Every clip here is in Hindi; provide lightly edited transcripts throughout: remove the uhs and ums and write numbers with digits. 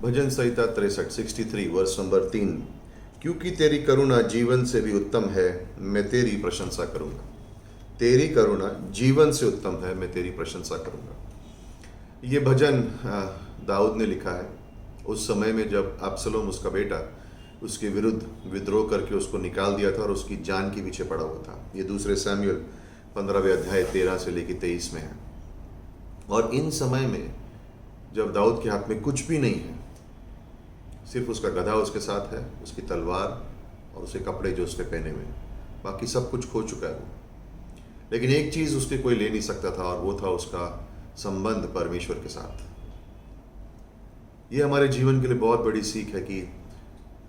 भजन संहिता 63 वर्ष नंबर 3। क्योंकि तेरी करुणा जीवन से भी उत्तम है, मैं तेरी प्रशंसा करूंगा। तेरी करुणा जीवन से उत्तम है, मैं तेरी प्रशंसा करूंगा। ये भजन दाऊद ने लिखा है उस समय में जब अब्सलोम उसका बेटा उसके विरुद्ध विद्रोह करके उसको निकाल दिया था और उसकी जान के पीछे पड़ा हुआ था। ये दूसरे सैमुएल 15वें अध्याय 13 से लेकर 23 में है। और इन समय में जब दाऊद के हाथ में कुछ भी नहीं है, सिर्फ उसका गधा उसके साथ है, उसकी तलवार और उसके कपड़े जो उसने पहने हुए, बाकी सब कुछ खो चुका है वो। लेकिन एक चीज़ उसके कोई ले नहीं सकता था, और वो था उसका संबंध परमेश्वर के साथ। ये हमारे जीवन के लिए बहुत बड़ी सीख है कि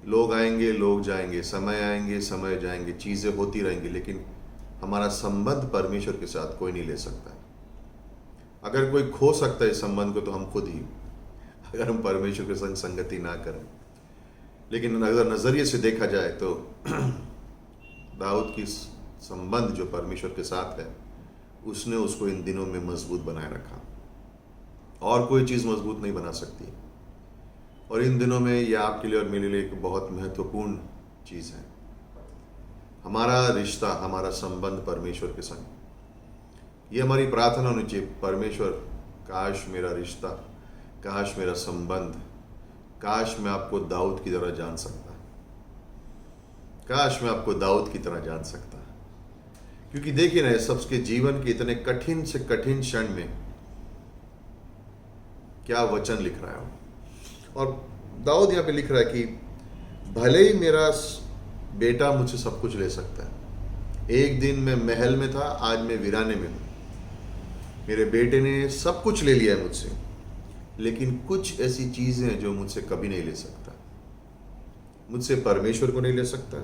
लोग आएंगे, लोग जाएंगे, समय आएंगे, समय जाएंगे, चीज़ें होती रहेंगी, लेकिन हमारा संबंध परमेश्वर के साथ कोई नहीं ले सकता। अगर कोई खो सकता है इस संबंध को तो हम खुद ही, अगर हम परमेश्वर के संग संगति ना करें। लेकिन अगर नज़रिए से देखा जाए तो दाऊद की संबंध जो परमेश्वर के साथ है, उसने उसको इन दिनों में मजबूत बनाए रखा, और कोई चीज़ मजबूत नहीं बना सकती। और इन दिनों में यह आपके लिए और मेरे लिए एक बहुत महत्वपूर्ण चीज़ है, हमारा रिश्ता, हमारा संबंध परमेश्वर के संग। ये हमारी प्रार्थना होनी चाहिए, परमेश्वर काश मेरा रिश्ता, काश मेरा संबंध, काश मैं आपको दाऊद की तरह जान सकता, काश मैं आपको दाऊद की तरह जान सकता। क्योंकि देखिए ना, सबके जीवन के इतने कठिन से कठिन क्षण में क्या वचन लिख रहा है। और दाऊद यहाँ पे लिख रहा है कि भले ही मेरा बेटा मुझसे सब कुछ ले सकता है, एक दिन मैं महल में था, आज मैं वीराने में हूँ। मेरे बेटे ने सब कुछ ले लिया है मुझसे, लेकिन कुछ ऐसी चीज़ें हैं जो मुझसे कभी नहीं ले सकता। मुझसे परमेश्वर को नहीं ले सकता,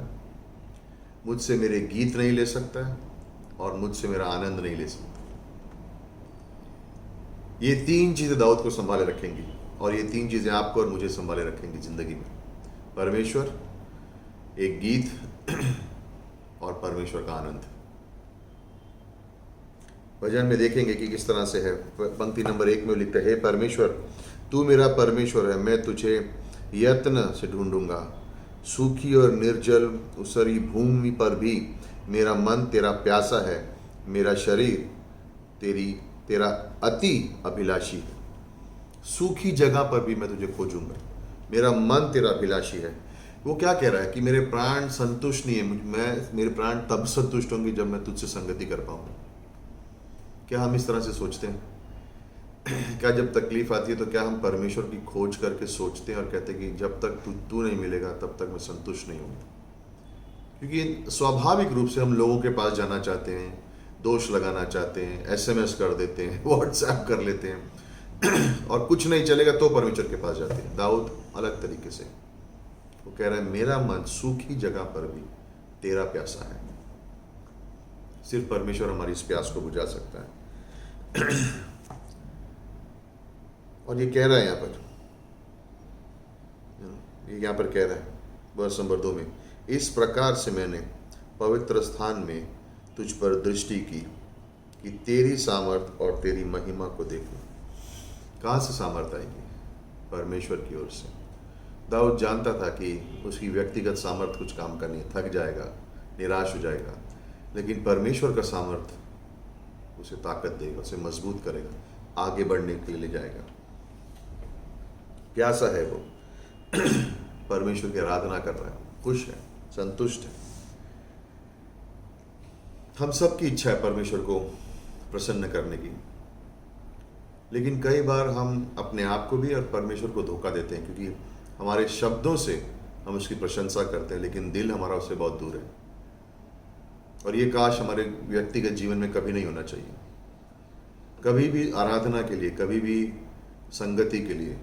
मुझसे मेरे गीत नहीं ले सकता, और मुझसे मेरा आनंद नहीं ले सकता। ये तीन चीज़ें दाऊद को संभाले रखेंगी, और ये तीन चीज़ें आपको और मुझे संभाले रखेंगी जिंदगी में। परमेश्वर, एक गीत, और परमेश्वर का आनंद। भजन में देखेंगे कि किस तरह से है। पंक्ति नंबर 1 में लिखता है, हे परमेश्वर, तू मेरा परमेश्वर है, मैं तुझे यत्न से ढूंढूंगा। सूखी और निर्जल उसरी भूमि पर भी मेरा मन तेरा प्यासा है, मेरा शरीर तेरा अति अभिलाषी है। सूखी जगह पर भी मैं तुझे खोजूंगा, मेरा मन तेरा अभिलाषी है। वो क्या कह रहा है कि मेरे प्राण संतुष्ट नहीं है, मेरे प्राण तब संतुष्ट होंगे जब मैं तुझसे संगति कर पाऊंगा। क्या हम इस तरह से सोचते हैं? क्या जब तकलीफ आती है तो क्या हम परमेश्वर की खोज करके सोचते हैं और कहते हैं कि जब तक तू नहीं मिलेगा तब तक मैं संतुष्ट नहीं हूँगा? क्योंकि स्वाभाविक रूप से हम लोगों के पास जाना चाहते हैं, दोष लगाना चाहते हैं, SMS कर देते हैं, WhatsApp कर लेते हैं, और कुछ नहीं चलेगा तो परमेश्वर के पास जाते हैं। दाऊद अलग तरीके से वो कह रहा है, मेरा मन सूखी जगह पर भी तेरा प्यासा है। सिर्फ परमेश्वर हमारी इस प्यास को बुझा सकता है। और ये कह रहा है यहाँ पर कह रहा है वर्ष नंबर 2 में, इस प्रकार से मैंने पवित्र स्थान में तुझ पर दृष्टि की कि तेरी सामर्थ और तेरी महिमा को देखूं। कहाँ से सामर्थ आएगी? परमेश्वर की ओर से। दाऊद जानता था कि उसकी व्यक्तिगत सामर्थ कुछ काम का नहीं, थक जाएगा, निराश हो जाएगा, लेकिन परमेश्वर का सामर्थ उसे ताकत देगा, उसे मजबूत करेगा, आगे बढ़ने के लिए ले जाएगा। प्यासा है वो, परमेश्वर की आराधना कर रहा है, खुश है, संतुष्ट है। हम सब की इच्छा है परमेश्वर को प्रसन्न करने की, लेकिन कई बार हम अपने आप को भी और परमेश्वर को धोखा देते हैं, क्योंकि हमारे शब्दों से हम उसकी प्रशंसा करते हैं, लेकिन दिल हमारा उससे बहुत दूर है। और ये काश हमारे व्यक्तिगत जीवन में कभी नहीं होना चाहिए। कभी भी आराधना के लिए, कभी भी संगति के लिए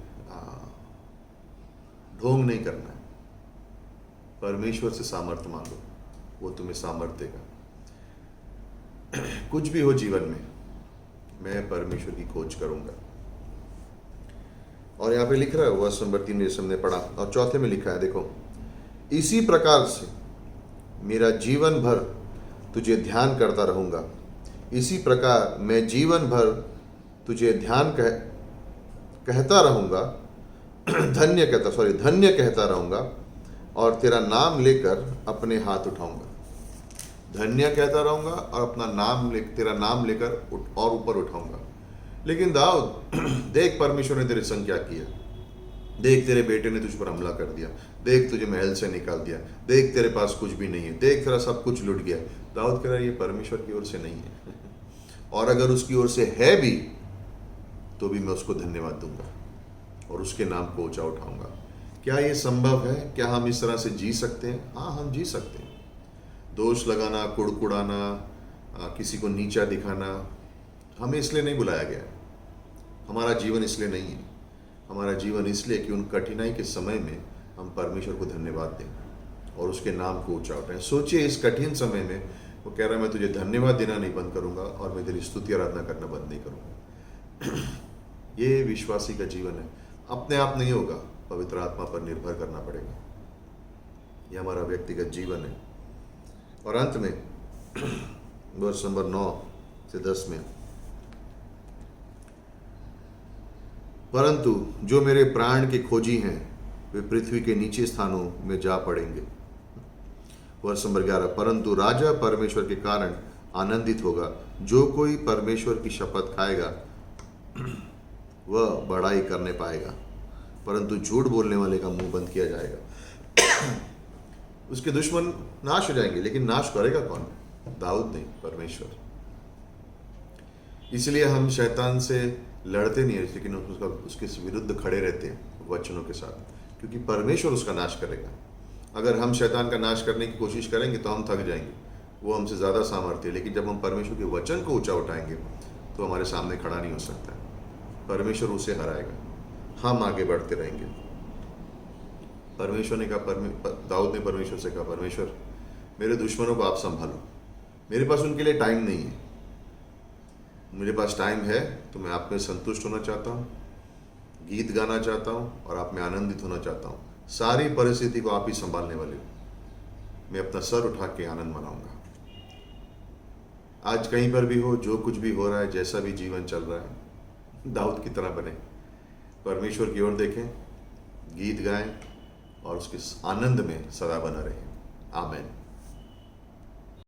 ढोंग नहीं करना है। परमेश्वर से सामर्थ्य मांगो, वो तुम्हें सामर्थ्य देगा। कुछ भी हो जीवन में, मैं परमेश्वर की खोज करूंगा। और यहाँ पे लिख रहा है वर्ष नंबर 3 जैसे हमने पढ़ा, और चौथे में लिखा है, देखो, इसी प्रकार से मेरा जीवन भर तुझे ध्यान करता रहूंगा। इसी प्रकार मैं जीवन भर तुझे कहता रहूंगा धन्य कहता रहूँगा और तेरा नाम लेकर अपने हाथ उठाऊंगा। धन्य कहता रहूँगा और अपना तेरा नाम लेकर और ऊपर उठाऊंगा। लेकिन दाऊद देख, परमेश्वर ने तेरे संग क्या किया। देख, तेरे बेटे ने तुझ पर हमला कर दिया। देख, तुझे महल से निकाल दिया। देख, तेरे पास कुछ भी नहीं है। देख, तेरा सब कुछ लुट गया। दाऊद कह रहा है ये परमेश्वर की ओर से नहीं है और अगर उसकी ओर से है भी तो भी मैं उसको धन्यवाद दूंगा और उसके नाम को ऊंचा उठाऊंगा। क्या ये संभव है? क्या हम इस तरह से जी सकते हैं? हाँ, हम जी सकते हैं। दोष लगाना, कुड़कुड़ाना, किसी को नीचा दिखाना हमें इसलिए नहीं बुलाया गया है। हमारा जीवन इसलिए नहीं है। हमारा जीवन इसलिए कि उन कठिनाई के समय में हम परमेश्वर को धन्यवाद दें और उसके नाम को ऊंचा उठाएं। सोचिए, इस कठिन समय में वो कह रहा है मैं तुझे धन्यवाद देना नहीं बंद करूंगा और मैं तेरी स्तुति आराधना करना बंद नहीं करूंगा। ये विश्वासी का जीवन है। अपने आप नहीं होगा, पवित्र आत्मा पर निर्भर करना पड़ेगा। यह हमारा व्यक्तिगत जीवन है। और अंत में वर्ष नंबर 9 से 10 में, परंतु जो मेरे प्राण के खोजी हैं वे पृथ्वी के नीचे स्थानों में जा पड़ेंगे। वर्ष नंबर 11, परंतु राजा परमेश्वर के कारण आनंदित होगा। जो कोई परमेश्वर की शपथ खाएगा वह बढ़ाई करने पाएगा, परंतु झूठ बोलने वाले का मुंह बंद किया जाएगा। उसके दुश्मन नाश हो जाएंगे, लेकिन नाश करेगा कौन? दाऊद नहीं, परमेश्वर। इसलिए हम शैतान से लड़ते नहीं है, लेकिन उसके विरुद्ध खड़े रहते हैं वचनों के साथ, क्योंकि परमेश्वर उसका नाश करेगा। अगर हम शैतान का नाश करने की कोशिश करेंगे तो हम थक जाएंगे, वो हमसे ज़्यादा सामर्थ्य है। लेकिन जब हम परमेश्वर के वचन को ऊंचा उठाएंगे तो हमारे सामने खड़ा नहीं हो सकता है। परमेश्वर उसे हराएगा, हम आगे बढ़ते रहेंगे। परमेश्वर ने कहा, दाऊद ने परमेश्वर से कहा, परमेश्वर मेरे दुश्मनों को आप संभालो। मेरे पास उनके लिए टाइम नहीं है। मेरे पास टाइम है तो मैं आप में संतुष्ट होना चाहता हूँ, गीत गाना चाहता हूँ और आप में आनंदित होना चाहता हूँ। सारी परिस्थिति को आप ही संभालने वाले हो। मैं अपना सर उठा के आनंद मनाऊंगा। आज कहीं पर भी हो, जो कुछ भी हो रहा है, जैसा भी जीवन चल रहा है, दाऊद की तरह बने, परमेश्वर की ओर देखें, गीत गाएं और उसके आनंद में सदा बना रहें। आमीन।